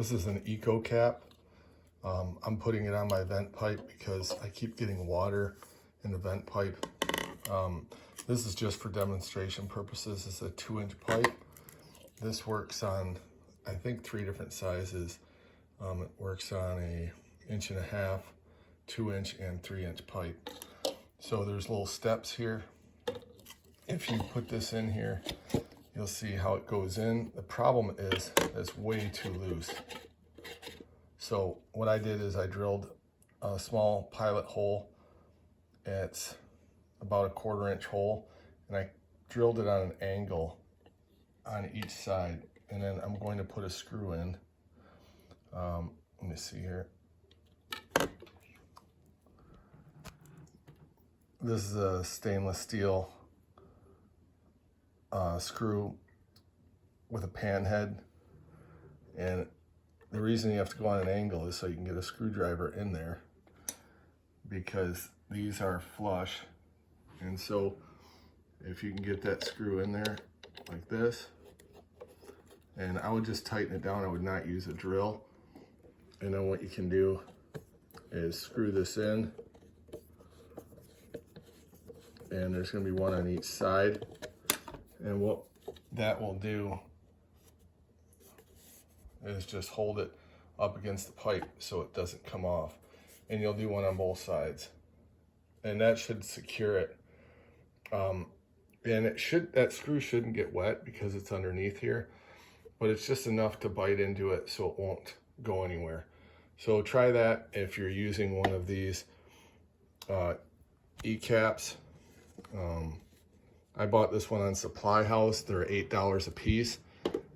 This is an Eco Cap. I'm putting it on my vent pipe because I keep getting water in the vent pipe. This is just for demonstration purposes. It's a 2-inch pipe. This works on, I think, 3 different sizes. It works on a 1.5 inch, 2-inch, and 3-inch pipe. So there's little steps here. If you put this in here, you'll see how it goes in. The problem is it's way too loose. So what I did is I drilled a small pilot hole. It's about a 1/4 inch hole, and I drilled it on an angle on each side, and then I'm going to put a screw in. Let me see here. This is a stainless steel screw with a pan head, and the reason you have to go on an angle is so you can get a screwdriver in there, because these are flush. And so if you can get that screw in there like this, and I would just tighten it down, I would not use a drill. And then what you can do is screw this in, and there's going to be one on each side. And what that will do is just hold it up against the pipe so it doesn't come off. And you'll do one on both sides, and that should secure it. And that screw shouldn't get wet because it's underneath here, but it's just enough to bite into it so it won't go anywhere. So try that if you're using one of these E-caps. I bought this one on Supply House. They're $8 a piece.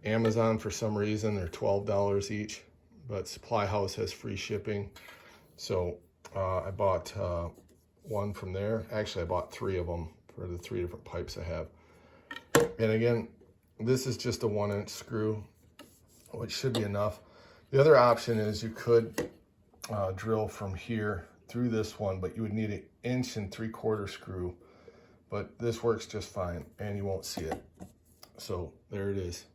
Amazon, for some reason, they're $12 each, but Supply House has free shipping. So I bought one from there. Actually, I bought 3 of them for the 3 different pipes I have. And again, this is just a 1-inch screw, which should be enough. The other option is you could drill from here through this one, but you would need an 1 3/4 screw. But this works just fine, and you won't see it. So there it is.